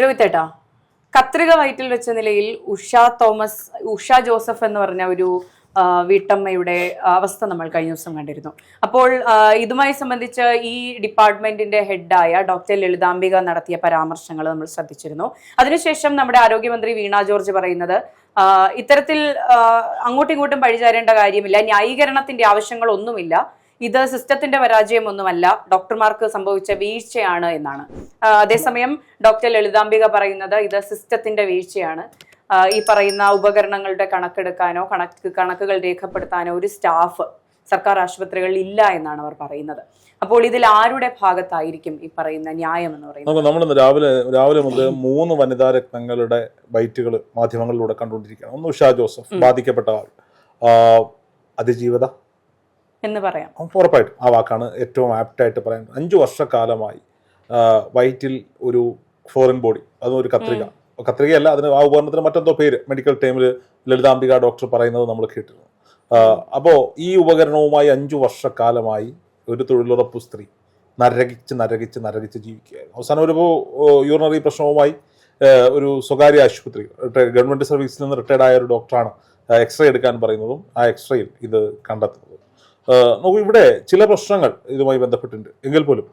രോഹിത്തേട്ടാ, കത്രിക വയറ്റിൽ വെച്ച നിലയിൽ ഉഷ ജോസഫ് എന്ന് പറഞ്ഞ ഒരു വീട്ടമ്മയുടെ അവസ്ഥ നമ്മൾ കഴിഞ്ഞ ദിവസം കണ്ടിരുന്നു. അപ്പോൾ ഇതുമായി സംബന്ധിച്ച് ഈ ഡിപ്പാർട്ട്മെന്റിന്റെ ഹെഡായ ഡോക്ടർ ലളിതാംബിക നടത്തിയ പരാമർശങ്ങൾ നമ്മൾ ശ്രദ്ധിച്ചിരുന്നു. അതിനുശേഷം നമ്മുടെ ആരോഗ്യമന്ത്രി വീണ ജോർജ് പറയുന്നത് ഇത്തരത്തിൽ അങ്ങോട്ടും ഇങ്ങോട്ടും പഴിചാരേണ്ട കാര്യമില്ല, ന്യായീകരണത്തിന്റെ ആവശ്യങ്ങളൊന്നുമില്ല, ഇത് സിസ്റ്റത്തിന്റെ പരാജയമൊന്നുമല്ല, ഡോക്ടർമാർക്ക് സംഭവിച്ച വീഴ്ചയാണ് എന്നാണ്. അതേസമയം ഡോക്ടർ ലളിതാംബിക പറയുന്നത് ഇത് സിസ്റ്റത്തിന്റെ വീഴ്ചയാണ്. ഈ പറയുന്ന ഉപകരണങ്ങളുടെ കണക്കെടുക്കാനോ കണക്കുകൾ രേഖപ്പെടുത്താനോ ഒരു സ്റ്റാഫ് സർക്കാർ ആശുപത്രികളിൽ ഇല്ല എന്നാണ് അവർ പറയുന്നത്. അപ്പോൾ ഇതിൽ ആരുടെ ഭാഗത്തായിരിക്കും ഈ പറയുന്ന ന്യായം എന്ന് പറയുന്നത്? നമ്മൾ രാവിലെ മുതൽ 3 വനിതാ രത്നങ്ങളുടെ ബൈറ്റുകൾ മാധ്യമങ്ങളിലൂടെ കണ്ടുകൊണ്ടിരിക്കുകയാണ്. ഒന്ന് ഉഷ ജോസഫ്, ബാധിക്കപ്പെട്ട ആൾ, അതിജീവത എന്ന് പറയാം. ഉറപ്പായിട്ടും ആ വാക്കാണ് ഏറ്റവും ആപ്റ്റായിട്ട് പറയുന്നത്. 5 വർഷക്കാലമായി വയറ്റിൽ ഒരു ഫോറിൻ ബോഡി, അതും ഒരു കത്രികയല്ല, അതിന് ആ ഉപകരണത്തിന് മറ്റെന്തോ പേര് മെഡിക്കൽ ടൈമിൽ ലളിതാംബിക ഡോക്ടർ പറയുന്നത് നമ്മൾ കേട്ടിരുന്നു. അപ്പോൾ ഈ ഉപകരണവുമായി 5 വർഷക്കാലമായി ഒരു തൊഴിലുറപ്പ് സ്ത്രീ നരകിച്ച് ജീവിക്കുകയായിരുന്നു. അവസാനം ഒരു യൂറിനറി പ്രശ്നവുമായി ഒരു സ്വകാര്യ ആശുപത്രി, ഗവൺമെന്റ് സർവീസിൽ നിന്ന് റിട്ടയർഡ് ആയ ഒരു ഡോക്ടറാണ് എക്സ്റേ എടുക്കാൻ പറയുന്നതും ആ എക്സ്റേയിൽ ഇത് കണ്ടെത്തുന്നതും. ഇവിടെ ചില പ്രശ്നങ്ങൾ ഇതുമായി ബന്ധപ്പെട്ടിട്ടുണ്ട്. എങ്കിൽ പോലും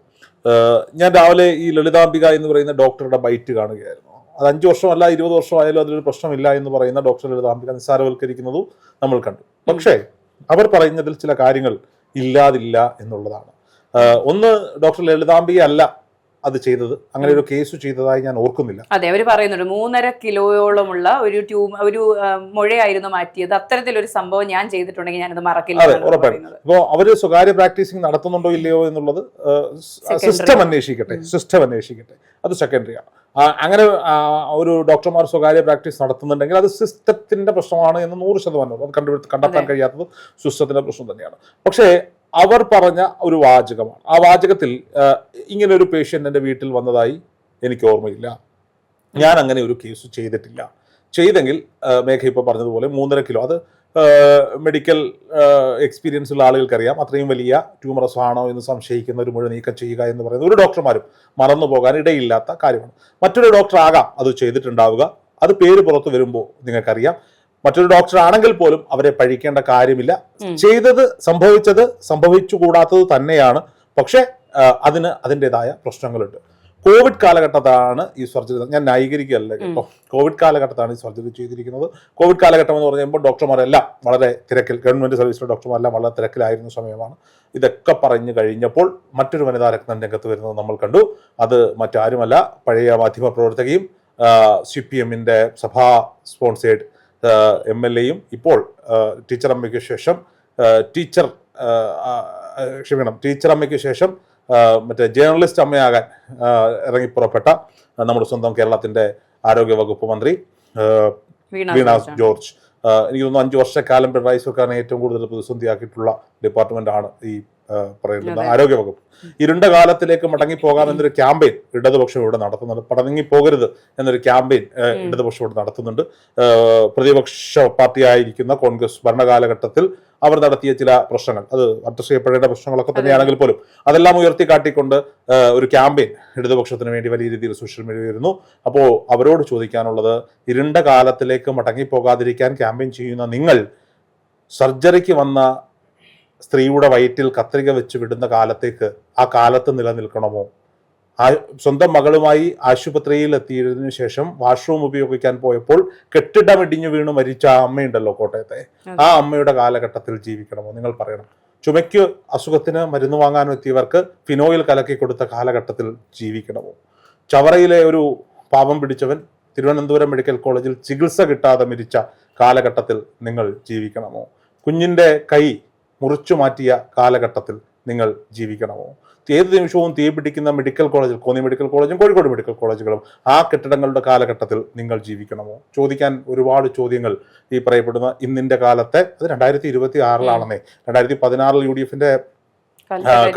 ഞാൻ രാവിലെ ഈ ലളിതാംബിക എന്ന് പറയുന്ന ഡോക്ടറുടെ ബൈറ്റ് കാണുകയായിരുന്നു. അത് 5 വർഷമല്ല 20 വർഷമായാലും അതിലൊരു പ്രശ്നമില്ല എന്ന് പറയുന്ന ഡോക്ടർ ലളിതാംബിക നിസ്സാരവൽക്കരിക്കുന്നതും നമ്മൾ കണ്ടു. പക്ഷേ അവർ പറയുന്നതിൽ ചില കാര്യങ്ങൾ ഇല്ലാതില്ല എന്നുള്ളതാണ്. ഒന്ന്, ഡോക്ടർ ലളിതാംബിക അല്ല അത് ചെയ്തത്, അങ്ങനെ ഒരു കേസ് ചെയ്തതായി ഞാൻ ഓർക്കുന്നില്ല. അതെ, അവർ പറയുന്നുണ്ട് 3.5 കിലോയോളമുള്ള ഒരു മുഴയായിരുന്നു മാറ്റിയത്, അത്തരത്തിലൊരു സംഭവം ഞാൻ ചെയ്തിട്ടുണ്ടെങ്കിൽ ഞാനത് മറക്കില്ല. അതെ, ഉറപ്പായിട്ടും. അപ്പോൾ അവര് സ്വകാര്യ പ്രാക്ടീസിങ് നടത്തുന്നുണ്ടോ ഇല്ലയോ എന്നുള്ളത് സിസ്റ്റം അന്വേഷിക്കട്ടെ, അത് സെക്കൻഡറിയാണ്. അങ്ങനെ ഒരു ഡോക്ടർമാർ സ്വകാര്യ പ്രാക്ടീസ് നടത്തുന്നുണ്ടെങ്കിൽ അത് സിസ്റ്റത്തിന്റെ പ്രശ്നമാണ് എന്ന് 100% അത് കണ്ടെത്താൻ കഴിയാത്തത് സിസ്റ്റത്തിന്റെ പ്രശ്നം തന്നെയാണ്. പക്ഷേ അവർ പറഞ്ഞ ഒരു വാചകമാണ്. ആ വാചകത്തിൽ ഇങ്ങനെ ഒരു പേഷ്യൻ്റ് എൻ്റെ വീട്ടിൽ വന്നതായി എനിക്ക് ഓർമ്മയില്ല, ഞാൻ അങ്ങനെ ഒരു കേസ് ചെയ്തിട്ടില്ല, ചെയ്തെങ്കിൽ മേഘ ഇപ്പോൾ പറഞ്ഞതുപോലെ 3.5 കിലോ, അത് മെഡിക്കൽ എക്സ്പീരിയൻസ് ഉള്ള ആളുകൾക്കറിയാം, അത്രയും വലിയ ട്യൂമറസ് ആണോ എന്ന് സംശയിക്കുന്ന ഒരു മുഴ നീക്കം ചെയ്യുക എന്ന് പറയുന്നത് ഒരു ഡോക്ടർമാരും മറന്നു പോകാൻ ഇടയില്ലാത്ത കാര്യമാണ്. മറ്റൊരു ഡോക്ടർ ആകാം അത് ചെയ്തിട്ടുണ്ടാവുക, അത് പേര് പുറത്തു വരുമ്പോൾ നിങ്ങൾക്കറിയാം. മറ്റൊരു ഡോക്ടർ ആണെങ്കിൽ പോലും അവരെ പഴിക്കേണ്ട കാര്യമില്ല. സംഭവിച്ചത് സംഭവിച്ചുകൂടാത്തത് തന്നെയാണ്. പക്ഷെ അതിന് അതിൻ്റെതായ പ്രശ്നങ്ങളുണ്ട്. കോവിഡ് കാലഘട്ടത്താണ് ഈ സർജറി, ഞാൻ ന്യായീകരിക്കുകയല്ല കേട്ടോ, കോവിഡ് കാലഘട്ടത്താണ് ഈ സർജറി ചെയ്തിരിക്കുന്നത്. കോവിഡ് കാലഘട്ടം എന്ന് പറയുമ്പോൾ ഡോക്ടർമാരെല്ലാം വളരെ തിരക്കിൽ, ഗവൺമെന്റ് സർവീസിലെ ഡോക്ടർമാരെല്ലാം വളരെ തിരക്കിലായിരുന്ന സമയമാണ്. ഇതൊക്കെ പറഞ്ഞു കഴിഞ്ഞപ്പോൾ മറ്റൊരു വനിതാ രത്നം രംഗത്ത് വരുന്നത് നമ്മൾ കണ്ടു. അത് മറ്റാരുമല്ല, പഴയ മാധ്യമ പ്രവർത്തകയും CPM-ന്റെ സഭാ സ്പോൺസേഡ് MLA-യും ഇപ്പോൾ ടീച്ചർ അമ്മയ്ക്ക് ശേഷം മറ്റേ ജേർണലിസ്റ്റ് അമ്മയാകാൻ ഇറങ്ങിപ്പുറപ്പെട്ട നമ്മുടെ സ്വന്തം കേരളത്തിന്റെ ആരോഗ്യ വകുപ്പ് മന്ത്രി വീണ ജോർജ്. എനിക്ക് തോന്നുന്നു 5 വർഷക്കാലം പിണറായി സർക്കാരിനെ ഏറ്റവും കൂടുതൽ പ്രതിസന്ധിയാക്കിയിട്ടുള്ള ഡിപ്പാർട്ട്മെന്റ് ആണ് ഈ പറയുന്നത് ആരോഗ്യ വകുപ്പ്. ഇരുണ്ട കാലത്തിലേക്ക് മടങ്ങിപ്പോകാം എന്നൊരു ക്യാമ്പയിൻ ഇടതുപക്ഷം ഇവിടെ നടത്തുന്നുണ്ട്. മടങ്ങിപ്പോകരുത് എന്നൊരു ക്യാമ്പയിൻ ഇടതുപക്ഷം ഇവിടെ നടത്തുന്നുണ്ട്. പ്രതിപക്ഷ പാർട്ടിയായിരിക്കുന്ന കോൺഗ്രസ് ഭരണകാലഘട്ടത്തിൽ അവർ നടത്തിയ ചില പ്രശ്നങ്ങൾ, അത് അഡ്രസ് ചെയ്യപ്പെടേണ്ട പ്രശ്നങ്ങളൊക്കെ തന്നെയാണെങ്കിൽ പോലും അതെല്ലാം ഉയർത്തിക്കാട്ടിക്കൊണ്ട് ഒരു ക്യാമ്പയിൻ ഇടതുപക്ഷത്തിന് വേണ്ടി വലിയ രീതിയിൽ സോഷ്യൽ മീഡിയ വരുന്നു. അപ്പോൾ അവരോട് ചോദിക്കാനുള്ളത്, ഇരുണ്ട കാലത്തിലേക്ക് മടങ്ങിപ്പോകാതിരിക്കാൻ ക്യാമ്പയിൻ ചെയ്യുന്ന നിങ്ങൾ സർജറിക്ക് വന്ന സ്ത്രീയുടെ വയറ്റിൽ കത്രിക വെച്ച് വിടുന്ന കാലത്തേക്ക് ആ കാലത്ത് നിലനിൽക്കണമോ? സ്വന്തം മകളുമായി ആശുപത്രിയിൽ എത്തിയതിനു ശേഷം വാഷ്റൂം ഉപയോഗിക്കാൻ പോയപ്പോൾ കെട്ടിടമിടിഞ്ഞു വീണു മരിച്ച ആ അമ്മയുണ്ടല്ലോ കോട്ടയത്തെ, ആ അമ്മയുടെ കാലഘട്ടത്തിൽ ജീവിക്കണമോ? നിങ്ങൾ പറയണം. ചുമയ്ക്ക് അസുഖത്തിന് മരുന്ന് വാങ്ങാൻ എത്തിയവർക്ക് ഫിനോയിൽ കലക്കി കൊടുത്ത കാലഘട്ടത്തിൽ ജീവിക്കണമോ? ചവറയിലെ ഒരു പാവം പിടിച്ചവൻ തിരുവനന്തപുരം മെഡിക്കൽ കോളേജിൽ ചികിത്സ കിട്ടാതെ മരിച്ച കാലഘട്ടത്തിൽ നിങ്ങൾ ജീവിക്കണമോ? കുഞ്ഞിന്റെ കൈ മുറിച്ചു മാറ്റിയ കാലഘട്ടത്തിൽ നിങ്ങൾ ജീവിക്കണമോ? ഏത് നിമിഷവും തീ പിടിക്കുന്ന മെഡിക്കൽ കോളേജിൽ, കോന്നി മെഡിക്കൽ കോളേജും കോഴിക്കോട് മെഡിക്കൽ കോളേജുകളും, ആ കെട്ടിടങ്ങളുടെ കാലഘട്ടത്തിൽ നിങ്ങൾ ജീവിക്കണമോ? ചോദിക്കാൻ ഒരുപാട് ചോദ്യങ്ങൾ ഈ പറയപ്പെടുന്ന ഇന്നിന്റെ കാലത്തെ, അത് 2026-ലാണെന്നേ, 2016 UDF-ന്റെ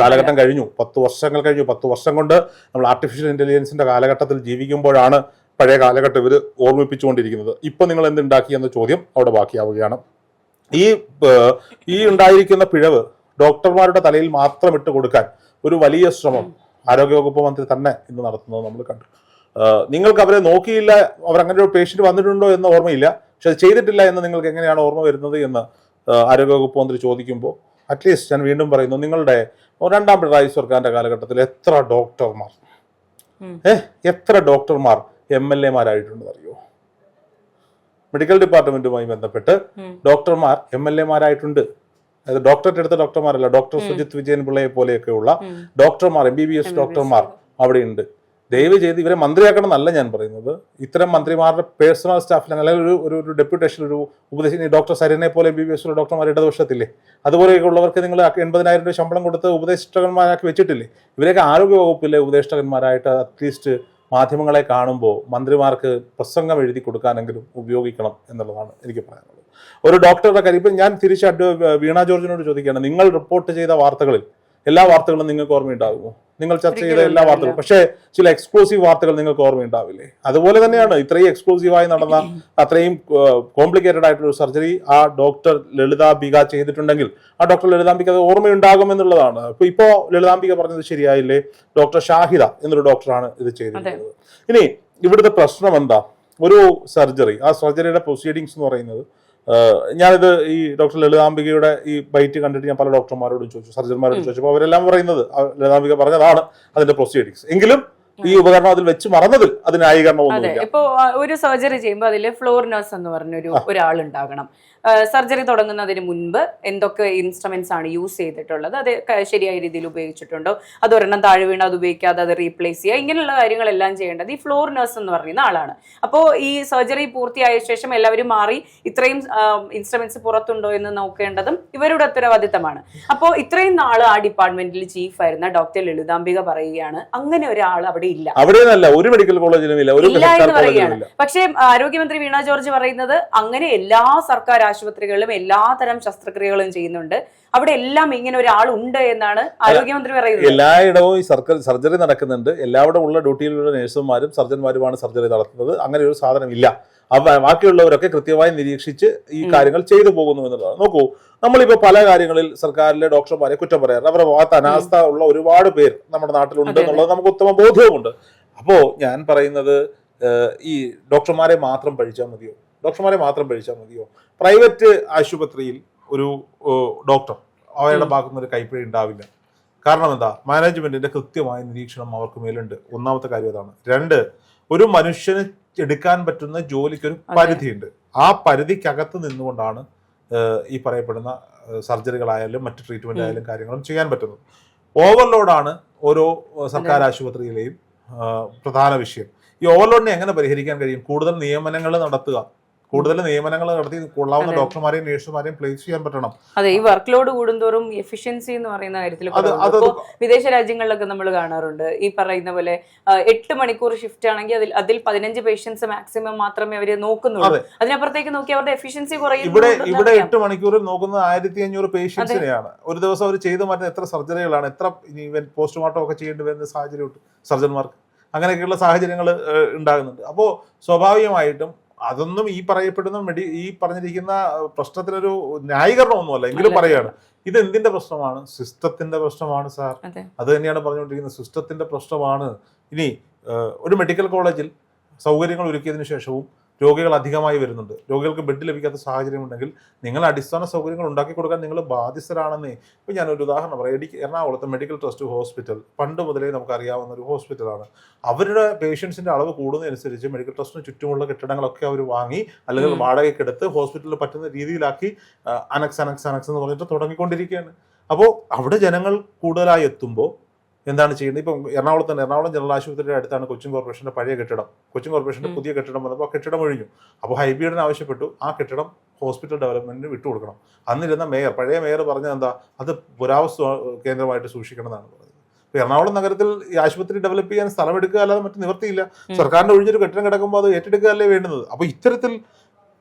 കാലഘട്ടം കഴിഞ്ഞു, 10 വർഷങ്ങൾ കഴിഞ്ഞു. 10 വർഷം കൊണ്ട് നമ്മൾ ആർട്ടിഫിഷ്യൽ ഇന്റലിജൻസിന്റെ കാലഘട്ടത്തിൽ ജീവിക്കുമ്പോഴാണ് പഴയ കാലഘട്ടം ഇവർ ഓർമ്മിപ്പിച്ചുകൊണ്ടിരിക്കുന്നത്. ഇപ്പൊ നിങ്ങൾ എന്തുണ്ടാക്കി എന്ന ചോദ്യം അവിടെ ബാക്കിയാവുകയാണ്. ഈ ഉണ്ടായിരിക്കുന്ന പിഴവ് ഡോക്ടർമാരുടെ തലയിൽ മാത്രം ഇട്ട് കൊടുക്കാൻ ഒരു വലിയ ശ്രമം ആരോഗ്യവകുപ്പ് മന്ത്രി തന്നെ ഇന്ന് നടത്തുന്നത് നമ്മൾ കണ്ടു. നിങ്ങൾക്ക് അവരെ നോക്കിയില്ല, അവരങ്ങനെ ഒരു പേഷ്യന്റ് വന്നിട്ടുണ്ടോ എന്ന് ഓർമ്മയില്ല, പക്ഷെ അത് ചെയ്തിട്ടില്ല എന്ന് നിങ്ങൾക്ക് എങ്ങനെയാണ് ഓർമ്മ വരുന്നത് എന്ന് ആരോഗ്യവകുപ്പ് മന്ത്രി ചോദിക്കുമ്പോൾ അറ്റ്ലീസ്റ്റ് ഞാൻ വീണ്ടും പറയുന്നു, നിങ്ങളുടെ രണ്ടാം പിണറായി സർക്കാരിന്റെ കാലഘട്ടത്തിൽ എത്ര ഡോക്ടർമാർ MLA-മാരായിട്ടുണ്ടെന്ന് അറിയോ? മെഡിക്കൽ ഡിപ്പാർട്ട്മെന്റുമായി ബന്ധപ്പെട്ട് ഡോക്ടർമാർ MLA-മാരായിട്ടുണ്ട്. അതായത് ഡോക്ടറേറ്റ് എടുത്ത ഡോക്ടർമാരല്ല, ഡോക്ടർ സുജിത് വിജയൻ പിള്ളയെ പോലെയൊക്കെയുള്ള ഡോക്ടർമാർ, MBBS ഡോക്ടർമാർ അവിടെയുണ്ട്. ദയവ് ചെയ്ത് ഇവരെ മന്ത്രിയാക്കണം എന്നല്ല ഞാൻ പറയുന്നത്. ഇത്തരം മന്ത്രിമാരുടെ പേഴ്സണൽ സ്റ്റാഫിൽ അല്ലെങ്കിൽ ഒരു ഡെപ്യൂട്ടേഷൻ, ഒരു ഉപദേശം, ഡോക്ടർ സരിനെ പോലെ MBBS ഡോക്ടർമാർ ഇടതുപക്ഷത്തില്ലേ, അതുപോലെയൊക്കെ ഉള്ളവർക്ക് നിങ്ങൾ 80,000 രൂപ ശമ്പളം കൊടുത്ത് ഉപദേഷ്ടകന്മാരാക്കി വെച്ചിട്ടില്ലേ? ഇവരെയൊക്കെ ആരോഗ്യ വകുപ്പിലെ ഉപദേഷ്ടകന്മാരായിട്ട് അറ്റ്ലീസ്റ്റ് മാധ്യമങ്ങളെ കാണുമ്പോൾ മന്ത്രിമാർക്ക് പ്രസംഗം എഴുതി കൊടുക്കാനെങ്കിലും ഉപയോഗിക്കണം എന്നുള്ളതാണ് എനിക്ക് പറയാനുള്ളത്. ഒരു ഡോക്ടറുടെ കാര്യം ഇപ്പം ഞാൻ തിരിച്ച് വീണ ജോർജിനോട് ചോദിക്കുകയാണ്, നിങ്ങൾ റിപ്പോർട്ട് ചെയ്ത വാർത്തകളിൽ എല്ലാ വാർത്തകളും നിങ്ങൾക്ക് ഓർമ്മയുണ്ടാകുമോ? നിങ്ങൾ ചർച്ച ചെയ്ത എല്ലാ വാർത്തകളും, പക്ഷേ ചില എക്സ്ക്ലൂസീവ് വാർത്തകൾ നിങ്ങൾക്ക് ഓർമ്മയുണ്ടാവില്ലേ? അതുപോലെ തന്നെയാണ് ഇത്രയും എക്സ്ക്ലൂസീവായി നടന്ന അത്രയും കോംപ്ലിക്കേറ്റഡ് ആയിട്ടുള്ള സർജറി ആ ഡോക്ടർ ലളിതാംബിക ചെയ്തിട്ടുണ്ടെങ്കിൽ ആ ഡോക്ടർ ലളിതാംബിക അത് ഓർമ്മയുണ്ടാകും എന്നുള്ളതാണ്. ഇപ്പോ ലളിതാംബിക പറഞ്ഞത് ശരിയായില്ലേ? ഡോക്ടർ ഷാഹിദ എന്നൊരു ഡോക്ടറാണ് ഇത് ചെയ്തിട്ടുള്ളത്. ഇനി ഇവിടുത്തെ പ്രശ്നം എന്താ? ഒരു സർജറി, ആ സർജറിയുടെ പ്രൊസീഡിങ്സ് എന്ന് പറയുന്നത്, ഞാനിത് ഈ ഡോക്ടർ ലളിതാംബികയുടെ ഈ ബൈറ്റ് കണ്ടിട്ട് ഞാൻ പല ഡോക്ടർമാരോടും ചോദിച്ചു, സർജന്മാരോട് ചോദിച്ചപ്പോൾ അവരെല്ലാം പറയുന്നത് ലളിതാംബിക പറഞ്ഞതാണ് അതിന്റെ പ്രൊസീഡിങ്സ്. എങ്കിലും ഈ ഉപകരണം അതിൽ വെച്ച് മറന്നതിൽ അത് ന്യായീകരണമൊന്നുമില്ല. ഇപ്പൊ ഒരു സർജറി ചെയ്യുമ്പോൾ അതിൽ ഫ്ലോർ നഴ്സ് എന്ന് പറഞ്ഞൊരു ഒരാൾ ഉണ്ടാകണം. സർജറി തുടങ്ങുന്നതിന് മുൻപ് എന്തൊക്കെ ഇൻസ്ട്രുമെന്റ്സ് ആണ് യൂസ് ചെയ്തിട്ടുള്ളത്, അത് ശരിയായ രീതിയിൽ ഉപയോഗിച്ചിട്ടുണ്ടോ, അത് ഒരെണ്ണം താഴെ വീണ് അത് ഉപയോഗിക്കാതെ അത് റീപ്ലേസ് ചെയ്യുക, ഇങ്ങനെയുള്ള കാര്യങ്ങളെല്ലാം ചെയ്യേണ്ടത് ഈ ഫ്ലോർ നഴ്സ് എന്ന് പറയുന്ന ആളാണ്. അപ്പോൾ ഈ സർജറി പൂർത്തിയായ ശേഷം എല്ലാവരും മാറി ഇത്രയും ഇൻസ്ട്രുമെന്റ്സ് പുറത്തുണ്ടോ എന്ന് നോക്കേണ്ടതും ഇവരുടെ ഉത്തരവാദിത്തമാണ്. അപ്പോൾ ഇത്രയും നാള് ആ ഡിപ്പാർട്ട്മെന്റിൽ ചീഫ് ആയിരുന്ന ഡോക്ടർ ലളിതാംബിക പറയുകയാണ് അങ്ങനെ ഒരാൾ അവിടെ ഇല്ല, അവിടെയല്ല, ഒരു മെഡിക്കൽ കോളേജിലും ഇല്ല എന്ന് പറയുകയാണ്. പക്ഷേ ആരോഗ്യമന്ത്രി വീണ ജോർജ് പറയുന്നത് അങ്ങനെ എല്ലാ സർക്കാർ ആശുപത്രികളിലും എല്ലാ തരം ശസ്ത്രക്രിയകളും ചെയ്യുന്നുണ്ട്, അവിടെ എല്ലാം ഇങ്ങനെ ഒരാൾ ഉണ്ട് എന്നാണ് ആരോഗ്യമന്ത്രി പറയുന്നത്. എല്ലായിടവും ഈ സർജറി നടക്കുന്നുണ്ട്, എല്ലാവരും ഉള്ള ഡ്യൂട്ടിയിലുള്ള നഴ്സുമാരും സർജന്മാരുമാണ് സർജറി നടത്തുന്നത്. അങ്ങനെ ഒരു സാധനം ഇല്ല. ബാക്കിയുള്ളവരൊക്കെ കൃത്യമായി നിരീക്ഷിച്ച് ഈ കാര്യങ്ങൾ ചെയ്തു പോകുന്നു എന്നുള്ളതാണ്. നോക്കൂ, നമ്മളിപ്പോ പല കാര്യങ്ങളിൽ സർക്കാരിലെ ഡോക്ടർമാരെ കുറ്റം പറയാറ്, അവരുടെ ഭാഗത്ത് അനാസ്ഥ ഉള്ള ഒരുപാട് പേർ നമ്മുടെ നാട്ടിലുണ്ട് എന്നുള്ളത് നമുക്ക് ഉത്തമ ബോധ്യവുമുണ്ട്. അപ്പോ ഞാൻ പറയുന്നത്, ഈ ഡോക്ടർമാരെ മാത്രം പഴിച്ചാൽ മതിയോ? പ്രൈവറ്റ് ആശുപത്രിയിൽ ഒരു ഡോക്ടർ അവരുടെ ഭാഗത്തുനിന്ന് ഒരു കൈപ്പിഴ ഉണ്ടാവില്ല. കാരണം എന്താ? മാനേജ്മെന്റിന്റെ കൃത്യമായ നിരീക്ഷണം അവർക്ക് മേലുണ്ട്. ഒന്നാമത്തെ കാര്യം അതാണ്. 2, ഒരു മനുഷ്യന് എടുക്കാൻ പറ്റുന്ന ജോലിക്കൊരു പരിധിയുണ്ട്. ആ പരിധിക്കകത്ത് നിന്നുകൊണ്ടാണ് ഈ പറയപ്പെടുന്ന സർജറികളായാലും മറ്റു ട്രീറ്റ്മെന്റ് ആയാലും കാര്യങ്ങളും ചെയ്യാൻ പറ്റുന്നത്. ഓവർലോഡാണ് ഓരോ സർക്കാർ ആശുപത്രിയിലെയും പ്രധാന വിഷയം. ഈ ഓവർലോഡിനെ എങ്ങനെ പരിഹരിക്കാൻ കഴിയും? കൂടുതൽ നിയമനങ്ങൾ നടത്തി കൊള്ളാവുന്ന ഡോക്ടർമാരെയും നഴ്സുമാരെയും പ്ലേസ് ചെയ്യാൻ പറ്റണം. അതെ, ഈ വർക്ക് ലോഡ് കൂടുന്തോറും എഫിഷ്യൻസി എന്ന് പറയുന്ന കാര്യത്തിൽ വിദേശ രാജ്യങ്ങളിലൊക്കെ നമ്മൾ കാണാറുണ്ട്. ഈ പറയുന്ന പോലെ 8 മണിക്കൂർ ഷിഫ്റ്റ് ആണെങ്കിൽ അതിൽ 15 പേഷ്യൻസ് മാക്സിമം മാത്രമേ അവര് നോക്കുന്നുള്ളൂ. അതിനപ്പുറത്തേക്ക് നോക്കി അവരുടെ എഫിഷ്യൻസി കുറയും. ഇവിടെ 8 മണിക്കൂറിൽ നോക്കുന്നത് 1500 പേഷ്യൻസിനെയാണ്. ഒരു ദിവസം അവർ ചെയ്തു മാറ്റുന്ന എത്ര സർജറികളാണ്, എത്ര പോസ്റ്റ്മോർട്ടം ഒക്കെ ചെയ്യേണ്ടി വരുന്ന സാഹചര്യമുണ്ട് സർജന്മാർക്ക്. അങ്ങനെയൊക്കെയുള്ള സാഹചര്യങ്ങൾ ഉണ്ടാകുന്നുണ്ട്. അപ്പോൾ സ്വാഭാവികമായിട്ടും അതൊന്നും ഈ പറഞ്ഞിരിക്കുന്ന പ്രശ്നത്തിനൊരു ന്യായീകരണമൊന്നുമല്ല. എങ്കിലും പറയാണ്, ഇത് എന്തിന്റെ പ്രശ്നമാണ്? സിസ്റ്റത്തിന്റെ പ്രശ്നമാണ് സാർ. അത് തന്നെയാണ് പറഞ്ഞുകൊണ്ടിരിക്കുന്നത്, സിസ്റ്റത്തിന്റെ പ്രശ്നമാണ്. ഇനി ഒരു മെഡിക്കൽ കോളേജിൽ സൗകര്യങ്ങൾ ഒരുക്കിയതിനു ശേഷവും രോഗികൾ അധികമായി വരുന്നുണ്ട്, രോഗികൾക്ക് ബെഡ് ലഭിക്കാത്ത സാഹചര്യം ഉണ്ടെങ്കിൽ നിങ്ങൾ അടിസ്ഥാന സൗകര്യങ്ങൾ ഉണ്ടാക്കി കൊടുക്കാൻ നിങ്ങൾ ബാധ്യസ്ഥരാണെന്നേ. ഇപ്പം ഞാനൊരു ഉദാഹരണം പറയാം. എറണാകുളത്തെ മെഡിക്കൽ ട്രസ്റ്റ് ഹോസ്പിറ്റൽ പണ്ട് മുതലേ നമുക്കറിയാവുന്ന ഒരു ഹോസ്പിറ്റലാണ്. അവരുടെ പേഷ്യൻസിന്റെ അളവ് കൂടുന്നതനുസരിച്ച് മെഡിക്കൽ ട്രസ്റ്റിന് ചുറ്റുമുള്ള കെട്ടിടങ്ങളൊക്കെ അവർ വാങ്ങി അല്ലെങ്കിൽ വാടകയ്ക്കെടുത്ത് ഹോസ്പിറ്റലിൽ പറ്റുന്ന രീതിയിലാക്കി അനക്സ് എന്ന് പറഞ്ഞിട്ട് തുടങ്ങിക്കൊണ്ടിരിക്കുകയാണ്. അപ്പോൾ അവിടെ ജനങ്ങൾ കൂടുതലായി എത്തുമ്പോൾ എന്താണ് ചെയ്യുന്നത്? ഇപ്പം എറണാകുളം ജനറൽ ആശുപത്രിയുടെ അടുത്താണ് കൊച്ചിൻ കോർപ്പറേഷന്റെ പഴയ കെട്ടിടം. കൊച്ചിൻ കോർപ്പറേഷന്റെ പുതിയ കെട്ടിടം വന്നപ്പോൾ ആ കെട്ടിടം ഒഴിഞ്ഞു. അപ്പോൾ ഹൈബിയുടെ ആവശ്യപ്പെട്ടു ആ കെട്ടിടം ഹോസ്പിറ്റൽ ഡെവലപ്മെന്റിന് വിട്ടുകൊടുക്കണം. അന്നിരുന്ന പഴയ മേയർ പറഞ്ഞത് എന്താ? അത് പുരാവസ്തു കേന്ദ്രമായിട്ട് സൂക്ഷിക്കണം എന്നാണ് പറഞ്ഞത്. എറണാകുളം നഗരത്തിൽ ഈ ആശുപത്രി ഡെവലപ്പ് ചെയ്യാൻ സ്ഥലം എടുക്കുക അല്ലാതെ മറ്റു നിവൃത്തിയില്ല. സർക്കാരിന്റെ ഒഴിഞ്ഞൊരു കെട്ടിടം കിടക്കുമ്പോൾ അത് ഏറ്റെടുക്കുകയല്ലേ വേണ്ടുന്നത്. അപ്പോൾ ഇത്തരത്തിൽ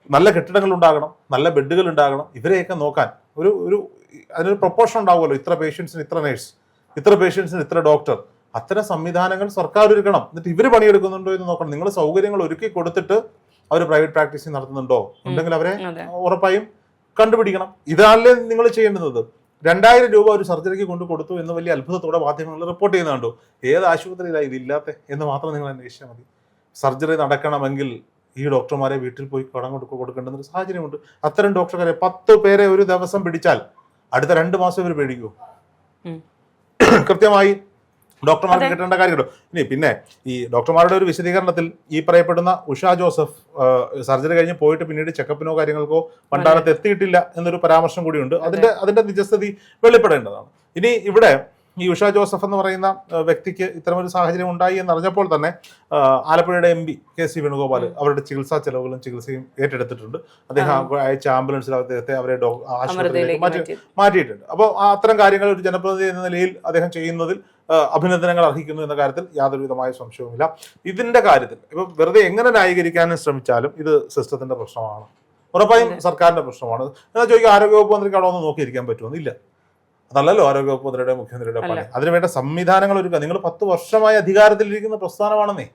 നല്ല കെട്ടിടങ്ങൾ ഉണ്ടാകണം, നല്ല ബെഡുകൾ ഉണ്ടാകണം. ഇവരെയൊക്കെ നോക്കാൻ അതിനൊരു പ്രൊപ്പോർഷൻ ഉണ്ടാവുമല്ലോ. ഇത്ര പേഷ്യൻസിന് ഇത്ര നേഴ്സ്, ഇത്ര പേഷ്യൻസിന് ഇത്ര ഡോക്ടർ, അത്തരം സംവിധാനങ്ങൾ സർക്കാർ ഒരുക്കണം. എന്നിട്ട് ഇവർ പണിയെടുക്കുന്നുണ്ടോ എന്ന് നോക്കണം. നിങ്ങൾ സൗകര്യങ്ങൾ ഒരുക്കി കൊടുത്തിട്ട് അവർ പ്രൈവറ്റ് പ്രാക്ടീസിങ് നടത്തുന്നുണ്ടോ ഉണ്ടെങ്കിൽ അവരെ ഉറപ്പായും കണ്ടുപിടിക്കണം. ഇതല്ലേ നിങ്ങൾ ചെയ്യേണ്ടുന്നത്. 2000 രൂപ ഒരു സർജറിക്ക് കൊണ്ട് കൊടുത്തു എന്ന് വലിയ അത്ഭുതത്തോടെ മാധ്യമങ്ങൾ റിപ്പോർട്ട് ചെയ്യുന്നുണ്ടോ? ഏത് ആശുപത്രിയിലാണ് ഇതില്ലാത്ത എന്ന് മാത്രം നിങ്ങൾ അന്വേഷിച്ചാൽ മതി. സർജറി നടക്കണമെങ്കിൽ ഈ ഡോക്ടർമാരെ വീട്ടിൽ പോയി കടം കൊടുക്കേണ്ടുന്ന ഒരു സാഹചര്യമുണ്ട്. അത്തരം ഡോക്ടർമാരെ 10 പേരെ ഒരു ദിവസം പിടിച്ചാൽ അടുത്ത 2 മാസം ഇവർ പേടിക്കുമോ? കൃത്യമായി ഡോക്ടർമാർക്ക് കിട്ടേണ്ട കാര്യമുണ്ടോ? ഇനി പിന്നെ ഈ ഡോക്ടർമാരുടെ ഒരു വിശദീകരണത്തിൽ ഈ പറയപ്പെടുന്ന ഉഷ ജോസഫ് സർജറി കഴിഞ്ഞ് പോയിട്ട് പിന്നീട് ചെക്കപ്പിനോ കാര്യങ്ങൾക്കോ പണ്ടാരത്ത് എത്തിയിട്ടില്ല എന്നൊരു പരാമർശം കൂടിയുണ്ട്. അതിന്റെ നിജസ്ഥിതി വെളിപ്പെടേണ്ടതാണ്. ഇനി ഇവിടെ ഈ ഉഷ ജോസഫ് എന്ന് പറയുന്ന വ്യക്തിക്ക് ഇത്തരമൊരു സാഹചര്യം ഉണ്ടായി എന്നറിഞ്ഞപ്പോൾ തന്നെ ആലപ്പുഴയുടെ MP KC വേണുഗോപാൽ അവരുടെ ചികിത്സാ ചെലവുകളും ചികിത്സയും ഏറ്റെടുത്തിട്ടുണ്ട്. അദ്ദേഹം അയച്ച ആംബുലൻസിൽ അദ്ദേഹത്തെ അവരെ ആശുപത്രിയിലേക്ക് മാറ്റിയിട്ടുണ്ട്. അപ്പോൾ അത്തരം കാര്യങ്ങൾ ഒരു ജനപ്രതിനിധി എന്ന നിലയിൽ അദ്ദേഹം ചെയ്യുന്നതിൽ അഭിനന്ദനങ്ങൾ അർഹിക്കുന്നു എന്ന കാര്യത്തിൽ യാതൊരു വിധമായ സംശയവുമില്ല. ഇതിന്റെ കാര്യത്തിൽ ഇപ്പൊ വെറുതെ എങ്ങനെ ന്യായീകരിക്കാനും ശ്രമിച്ചാലും ഇത് സിസ്റ്റത്തിന്റെ പ്രശ്നമാണ്, ഉറപ്പായും സർക്കാരിന്റെ പ്രശ്നമാണ്. എന്നാൽ ചോദിക്കുക ആരോഗ്യവകുപ്പ് മന്ത്രിക്ക് അവിടെ ഒന്ന് നോക്കിയിരിക്കാൻ പറ്റുമെന്നില്ല. അതല്ലല്ലോ ആരോഗ്യവകുപ്പ് മന്ത്രിയുടെ മുഖ്യമന്ത്രിയുടെ പണി. അതിനുവേണ്ട സംവിധാനങ്ങൾ ഒരുക്കുക. നിങ്ങൾ 10 വർഷമായി അധികാരത്തിലിരിക്കുന്ന പ്രസ്ഥാനമാണെന്നേ,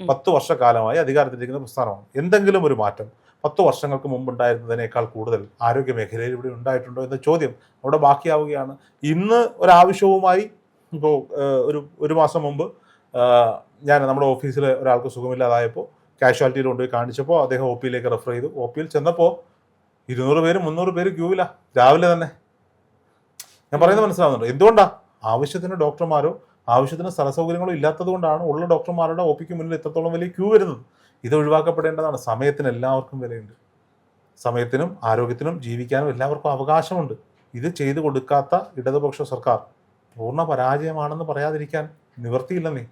10 വർഷക്കാലമായി അധികാരത്തിലിരിക്കുന്ന പ്രസ്ഥാനമാണ്. എന്തെങ്കിലും ഒരു മാറ്റം 10 വർഷങ്ങൾക്ക് മുമ്പ് ഉണ്ടായിരുന്നതിനേക്കാൾ കൂടുതൽ ആരോഗ്യ മേഖലയിൽ ഇവിടെ ഉണ്ടായിട്ടുണ്ടോ എന്ന ചോദ്യം അവിടെ ബാക്കിയാവുകയാണ്. ഇന്ന് ഒരാവശ്യവുമായി ഇപ്പോൾ ഒരു മാസം മുമ്പ് ഞാൻ നമ്മുടെ ഓഫീസിൽ ഒരാൾക്ക് സുഖമില്ലാതായപ്പോൾ കാഷ്വാലിറ്റിയിൽ കൊണ്ടുപോയി കാണിച്ചപ്പോൾ അദ്ദേഹം OP യിലേക്ക് റെഫർ ചെയ്തു. OP യിൽ ചെന്നപ്പോൾ 200 പേര് 300 പേര് ക്യൂവില രാവിലെ തന്നെ. ഞാൻ പറയുന്നത് മനസ്സിലാവുന്നുണ്ട്. എന്തുകൊണ്ടാ? ആവശ്യത്തിന് ഡോക്ടർമാരോ ആവശ്യത്തിന് സ്ഥല സൗകര്യങ്ങളോ ഇല്ലാത്തത് കൊണ്ടാണ് ഉള്ള ഡോക്ടർമാരുടെ OP ക്ക് മുന്നിൽ ഇത്രത്തോളം വലിയ ക്യൂ വരുന്നത്. ഇത് ഒഴിവാക്കപ്പെടേണ്ടതാണ്. സമയത്തിന് എല്ലാവർക്കും വിലയുണ്ട്. സമയത്തിനും ആരോഗ്യത്തിനും ജീവിക്കാനും എല്ലാവർക്കും അവകാശമുണ്ട്. ഇത് ചെയ്തു കൊടുക്കാത്ത ഇടതുപക്ഷ സർക്കാർ പൂർണ്ണ പരാജയമാണെന്ന് പറയാതിരിക്കാൻ നിവൃത്തിയില്ലെന്നേ.